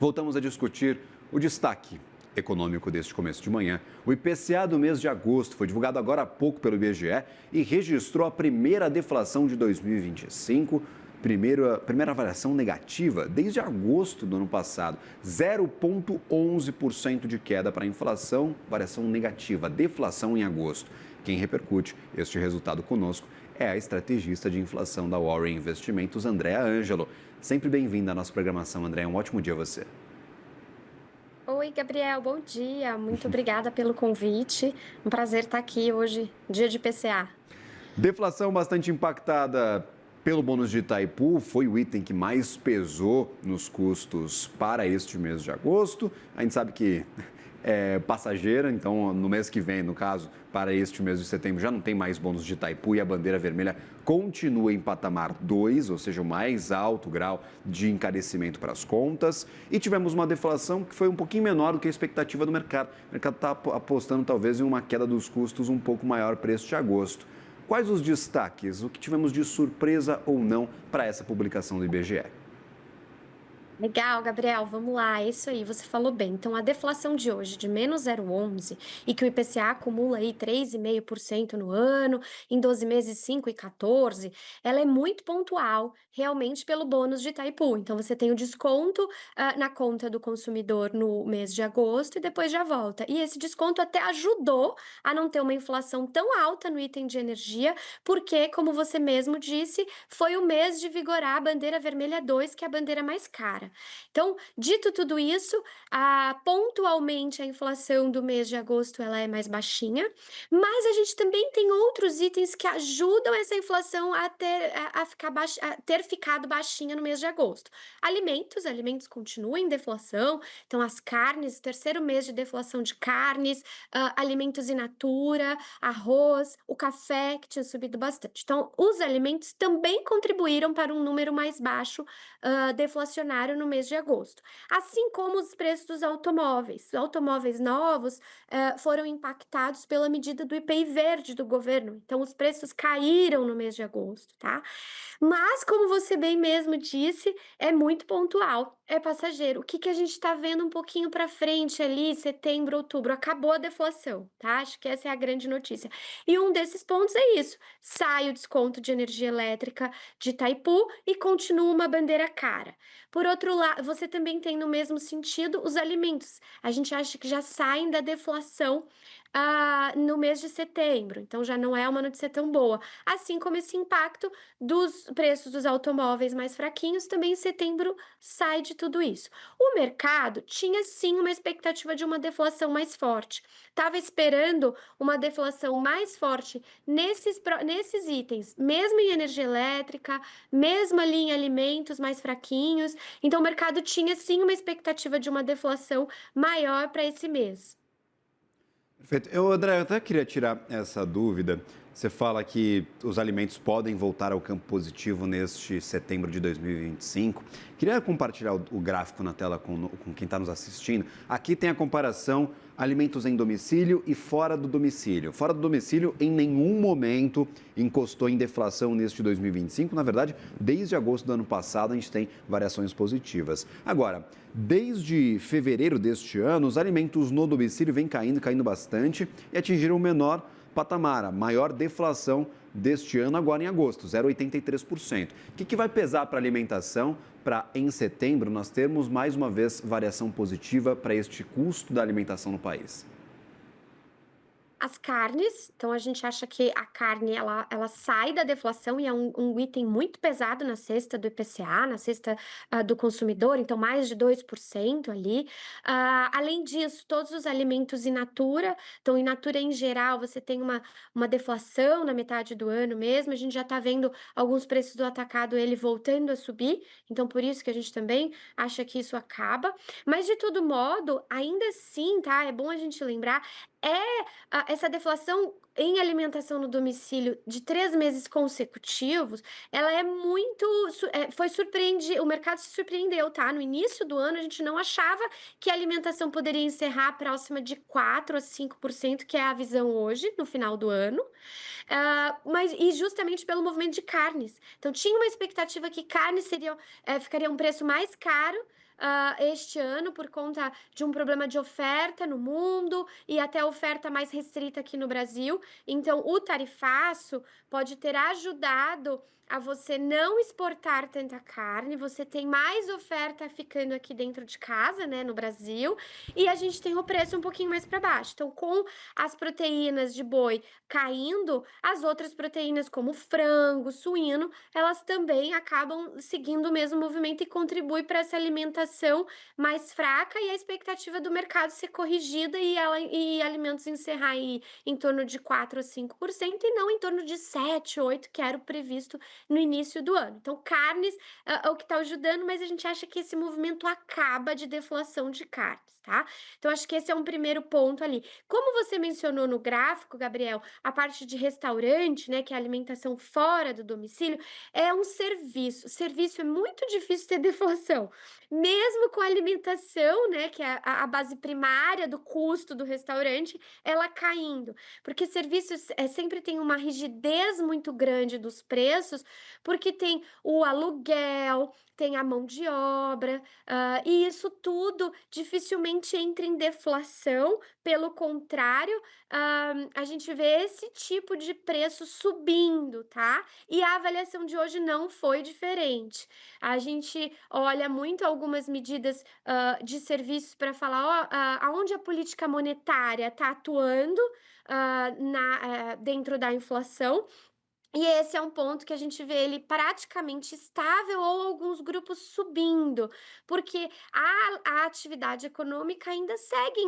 Voltamos a discutir o destaque econômico deste começo de manhã. O IPCA do mês de agosto foi divulgado agora há pouco pelo IBGE e registrou a primeira deflação de 2025, primeira variação negativa desde agosto do ano passado. 0,11% de queda para a inflação, variação negativa, deflação em agosto. Quem repercute este resultado conosco é a estrategista de inflação da Warren Investimentos, Andréa Ângelo. Sempre bem-vinda à nossa programação, Andréa. Um ótimo dia a você. Oi, Gabriel, bom dia. Muito obrigada pelo convite. Um prazer estar aqui hoje, dia de PCA. Deflação bastante impactada pelo bônus de Itaipu, foi o item que mais pesou nos custos para este mês de agosto. A gente sabe que é passageira, então no mês que vem, no caso, para este mês de setembro, já não tem mais bônus de Itaipu e a bandeira vermelha continua em patamar 2, ou seja, o mais alto grau de encarecimento para as contas. E tivemos uma deflação que foi um pouquinho menor do que a expectativa do mercado. O mercado está apostando talvez em uma queda dos custos um pouco maior para este agosto. Quais os destaques, o que tivemos de surpresa ou não para essa publicação do IBGE? Legal, Gabriel, vamos lá, é isso aí, você falou bem. Então, a deflação de hoje de menos 0,11 e que o IPCA acumula aí 3,5% no ano, em 12 meses 5,14, ela é muito pontual, realmente pelo bônus de Itaipu. Então, você tem o desconto na conta do consumidor no mês de agosto e depois já volta. E esse desconto até ajudou a não ter uma inflação tão alta no item de energia, porque, como você mesmo disse, foi o mês de vigorar a bandeira vermelha 2, que é a bandeira mais cara. Então, dito tudo isso, pontualmente a inflação do mês de agosto ela é mais baixinha, mas a gente também tem outros itens que ajudam essa inflação a ter ficado baixinha no mês de agosto. Alimentos continuam em deflação, então as carnes, terceiro mês de deflação de carnes, alimentos in natura, arroz, o café, que tinha subido bastante. Então, os alimentos também contribuíram para um número mais baixo deflacionário no mês de agosto. Assim como os preços dos automóveis. Os automóveis novos foram impactados pela medida do IPI verde do governo. Então, os preços caíram no mês de agosto, tá? Mas, como você bem mesmo disse, é muito pontual, é passageiro. O que que a gente está vendo um pouquinho para frente ali, setembro, outubro? Acabou a deflação, tá? Acho que essa é a grande notícia. E um desses pontos é isso: sai o desconto de energia elétrica de Itaipu e continua uma bandeira cara. Por outro lado, você também tem no mesmo sentido os alimentos. A gente acha que já saem da deflação no mês de setembro, então já não é uma notícia tão boa. Assim como esse impacto dos preços dos automóveis mais fraquinhos, também em setembro sai de tudo isso. O mercado tinha sim uma expectativa de uma deflação mais forte. Estava esperando uma deflação mais forte nesses itens, mesmo em energia elétrica, mesmo ali em alimentos mais fraquinhos. Então, o mercado tinha sim uma expectativa de uma deflação maior para esse mês. Perfeito. André, eu até queria tirar essa dúvida. Você fala que os alimentos podem voltar ao campo positivo neste setembro de 2025. Queria compartilhar o gráfico na tela com quem está nos assistindo. Aqui tem a comparação alimentos em domicílio e fora do domicílio. Fora do domicílio, em nenhum momento encostou em deflação neste 2025. Na verdade, desde agosto do ano passado, a gente tem variações positivas. Agora, desde fevereiro deste ano, os alimentos no domicílio vêm caindo bastante e atingiram o menor patamar, a maior deflação deste ano agora em agosto, 0,83%. O que vai pesar para a alimentação para em setembro nós termos mais uma vez variação positiva para este custo da alimentação no país? As carnes, então a gente acha que a carne ela sai da deflação e é um item muito pesado na cesta do IPCA, na cesta do consumidor, então mais de 2% ali. Além disso, todos os alimentos in natura, então in natura em geral você tem uma deflação na metade do ano mesmo, a gente já está vendo alguns preços do atacado ele voltando a subir, então por isso que a gente também acha que isso acaba. Mas de todo modo, ainda assim, tá? É bom a gente lembrar, essa deflação em alimentação no domicílio de 3 meses consecutivos, ela é muito foi surpreende o mercado se surpreendeu, tá. No início do ano, a gente não achava que a alimentação poderia encerrar próxima de 4 a 5%, que é a visão hoje, no final do ano, mas e justamente pelo movimento de carnes. Então tinha uma expectativa que carnes ficaria um preço mais caro, este ano por conta de um problema de oferta no mundo e até oferta mais restrita aqui no Brasil. Então, o tarifaço pode ter ajudado a você não exportar tanta carne, você tem mais oferta ficando aqui dentro de casa, né, no Brasil, e a gente tem o preço um pouquinho mais para baixo. Então, com as proteínas de boi caindo, as outras proteínas como frango, suíno, elas também acabam seguindo o mesmo movimento e contribui para essa alimentação mais fraca e a expectativa do mercado ser corrigida e alimentos encerrar aí em torno de 4 a 5% e não em torno de 7, 8, que era o previsto no início do ano. Então, carnes é o que está ajudando, mas a gente acha que esse movimento acaba de deflação de carnes, tá? Então, acho que esse é um primeiro ponto ali. Como você mencionou no gráfico, Gabriel, a parte de restaurante, né, que é a alimentação fora do domicílio, é um serviço. Serviço é muito difícil ter deflação. Mesmo com a alimentação, né, que é a base primária do custo do restaurante, ela caindo. Porque serviços sempre tem uma rigidez muito grande dos preços, porque tem o aluguel, tem a mão de obra, e isso tudo dificilmente entra em deflação, pelo contrário, a gente vê esse tipo de preço subindo, tá? E a avaliação de hoje não foi diferente. A gente olha muito algumas medidas de serviços para falar aonde a política monetária está atuando dentro da inflação. E esse é um ponto que a gente vê ele praticamente estável ou alguns grupos subindo, porque a atividade econômica ainda segue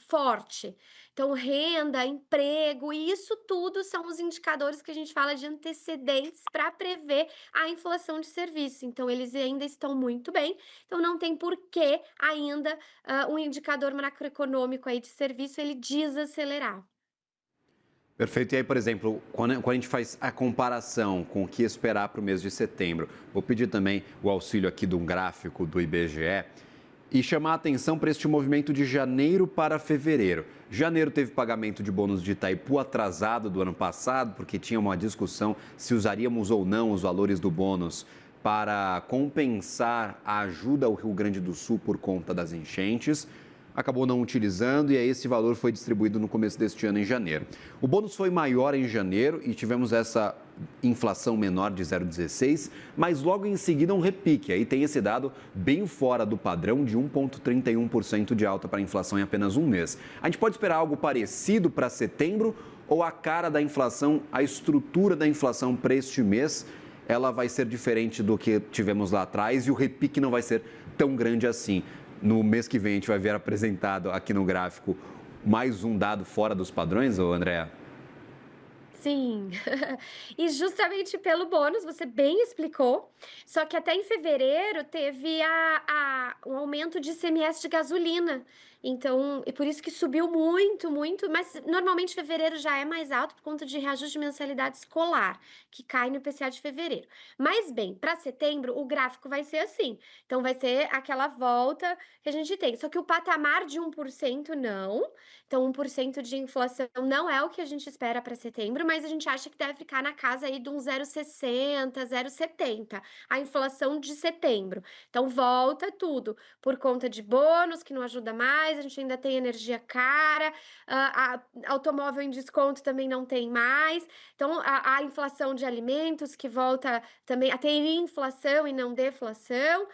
forte. Então, renda, emprego, e isso tudo são os indicadores que a gente fala de antecedentes para prever a inflação de serviço. Então, eles ainda estão muito bem, então não tem por que ainda um indicador macroeconômico aí de serviço ele desacelerar. Perfeito. E aí, por exemplo, quando a gente faz a comparação com o que esperar para o mês de setembro, vou pedir também o auxílio aqui de um gráfico do IBGE e chamar a atenção para este movimento de janeiro para fevereiro. Janeiro teve pagamento de bônus de Itaipu atrasado do ano passado, porque tinha uma discussão se usaríamos ou não os valores do bônus para compensar a ajuda ao Rio Grande do Sul por conta das enchentes. Acabou não utilizando e aí esse valor foi distribuído no começo deste ano, em janeiro. O bônus foi maior em janeiro e tivemos essa inflação menor de 0,16, mas logo em seguida um repique. Aí tem esse dado bem fora do padrão de 1,31% de alta para a inflação em apenas um mês. A gente pode esperar algo parecido para setembro ou a cara da inflação, a estrutura da inflação para este mês, ela vai ser diferente do que tivemos lá atrás e o repique não vai ser tão grande assim? No mês que vem a gente vai ver apresentado aqui no gráfico mais um dado fora dos padrões, ô Andréa? Sim, e justamente pelo bônus, você bem explicou, só que até em fevereiro teve um aumento de ICMS de gasolina, então, e por isso que subiu muito, muito, mas normalmente fevereiro já é mais alto por conta de reajuste de mensalidade escolar, que cai no IPCA de fevereiro. Mas bem, para setembro o gráfico vai ser assim, então vai ser aquela volta que a gente tem, só que o patamar de 1% não, então 1% de inflação não é o que a gente espera para setembro, mas a gente acha que deve ficar na casa aí de um 0,60, 0,70, a inflação de setembro. Então volta tudo, por conta de bônus, que não ajuda mais, a gente ainda tem energia cara, automóvel em desconto também não tem mais, então a inflação de alimentos que volta também a ter inflação e não deflação,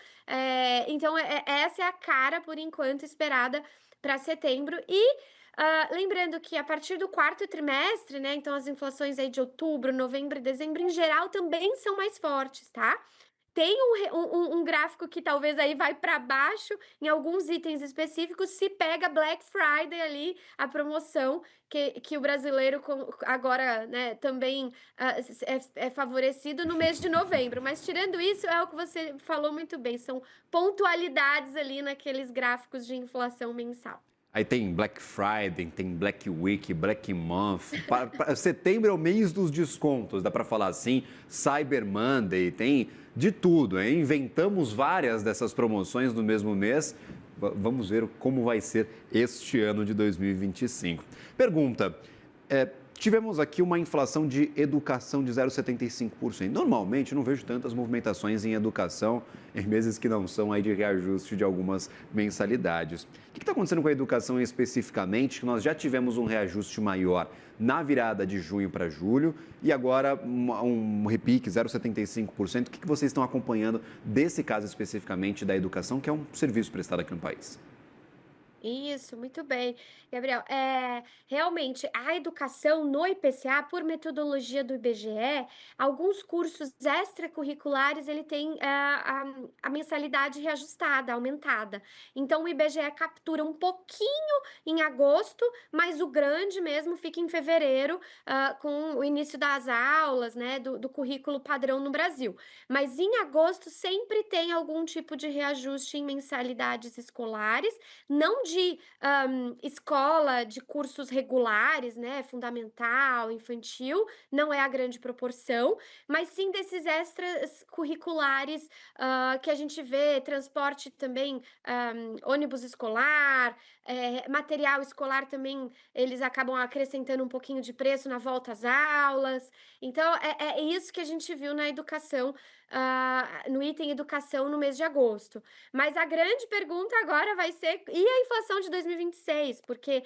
então essa é a cara, por enquanto, esperada para setembro e lembrando que a partir do quarto trimestre, né, então as inflações aí de outubro, novembro e dezembro, em geral, também são mais fortes, tá? Tem um gráfico que talvez aí vai para baixo em alguns itens específicos, se pega Black Friday ali, a promoção que o brasileiro agora, né, também é favorecido no mês de novembro. Mas tirando isso, é o que você falou muito bem, são pontualidades ali naqueles gráficos de inflação mensal. Aí tem Black Friday, tem Black Week, Black Month. Setembro é o mês dos descontos, dá para falar assim. Cyber Monday, tem de tudo, hein? Inventamos várias dessas promoções no mesmo mês. Vamos ver como vai ser este ano de 2025. Pergunta, Tivemos aqui uma inflação de educação de 0,75%. Normalmente, não vejo tantas movimentações em educação em meses que não são aí de reajuste de algumas mensalidades. O que está acontecendo com a educação especificamente? Que nós já tivemos um reajuste maior na virada de junho para julho e agora um repique 0,75%. O que vocês estão acompanhando desse caso especificamente da educação, que é um serviço prestado aqui no país? Isso, muito bem. Gabriel, realmente, a educação no IPCA, por metodologia do IBGE, alguns cursos extracurriculares, ele tem a mensalidade reajustada, aumentada. Então, o IBGE captura um pouquinho em agosto, mas o grande mesmo fica em fevereiro, com o início das aulas, né, do currículo padrão no Brasil. Mas em agosto sempre tem algum tipo de reajuste em mensalidades escolares, não de escola, de cursos regulares, né, fundamental, infantil, não é a grande proporção, mas sim desses extras curriculares, que a gente vê, transporte também, ônibus escolar, material escolar também, eles acabam acrescentando um pouquinho de preço na volta às aulas. Então, é isso que a gente viu na educação, no item educação no mês de agosto. Mas a grande pergunta agora vai ser: e a inflação de 2026? Porque,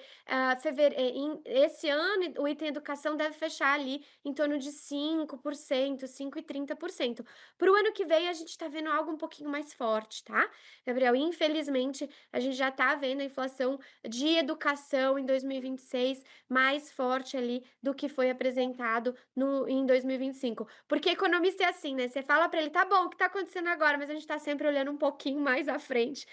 esse ano o item educação deve fechar ali em torno de 5%, 5,30%. Para o ano que vem a gente está vendo algo um pouquinho mais forte, tá, Gabriel? Infelizmente, a gente já está vendo a inflação de educação em 2026 mais forte ali do que foi apresentado em 2025. Porque economista é assim, né? Você fala para ele: tá bom, o que está acontecendo agora? Mas a gente está sempre olhando um pouquinho mais à frente,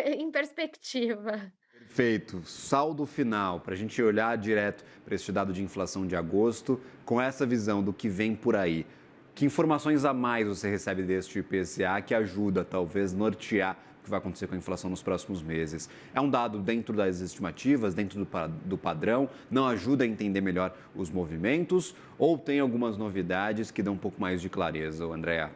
em perspectiva. Perfeito. Saldo final, para a gente olhar direto para esse dado de inflação de agosto, com essa visão do que vem por aí. Que informações a mais você recebe deste IPCA que ajuda, talvez, nortear o que vai acontecer com a inflação nos próximos meses? É um dado dentro das estimativas, dentro do padrão, não ajuda a entender melhor os movimentos ou tem algumas novidades que dão um pouco mais de clareza, Andréa?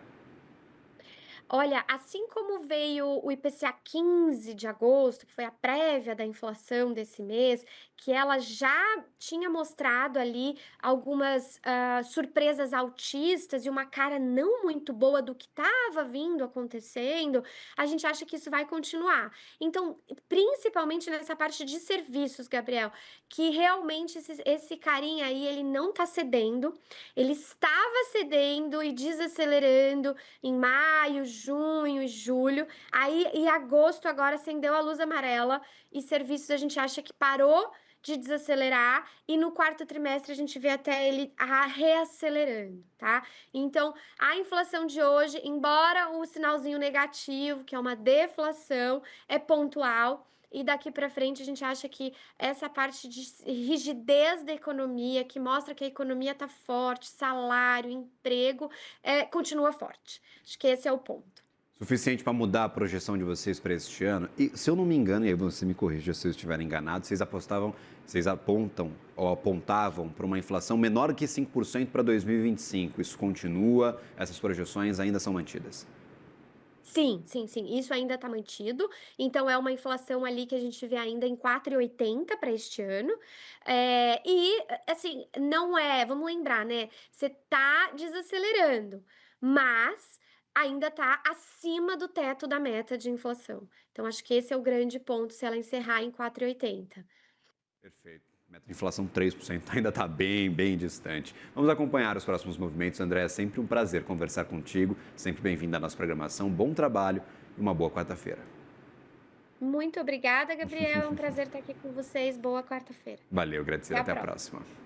Olha, assim como veio o IPCA 15 de agosto, que foi a prévia da inflação desse mês, que ela já tinha mostrado ali algumas surpresas altistas e uma cara não muito boa do que estava vindo acontecendo, a gente acha que isso vai continuar. Então, principalmente nessa parte de serviços, Gabriel, que realmente esse carinha aí, ele não está cedendo, ele estava cedendo e desacelerando em maio, junho e julho. Aí, em agosto, agora acendeu a luz amarela e serviços a gente acha que parou de desacelerar e no quarto trimestre a gente vê até ele reacelerando, tá? Então, a inflação de hoje, embora o sinalzinho negativo, que é uma deflação, é pontual. E daqui para frente a gente acha que essa parte de rigidez da economia, que mostra que a economia está forte, salário, emprego, continua forte. Acho que esse é o ponto. Suficiente para mudar a projeção de vocês para este ano? E se eu não me engano, e aí você me corrija se eu estiver enganado, vocês apontam ou apontavam para uma inflação menor que 5% para 2025. Isso continua? Essas projeções ainda são mantidas? Sim, sim, sim, isso ainda está mantido, então é uma inflação ali que a gente vê ainda em 4,80 para este ano, assim, não é, vamos lembrar, né, você tá desacelerando, mas ainda tá acima do teto da meta de inflação. Então acho que esse é o grande ponto se ela encerrar em 4,80. Perfeito. Meta de inflação 3% ainda está bem, bem distante. Vamos acompanhar os próximos movimentos. André, é sempre um prazer conversar contigo. Sempre bem-vindo à nossa programação. Bom trabalho e uma boa quarta-feira. Muito obrigada, Gabriel, é um prazer estar aqui com vocês, boa quarta-feira. Valeu, agradecer. Até a Até a próxima. próxima.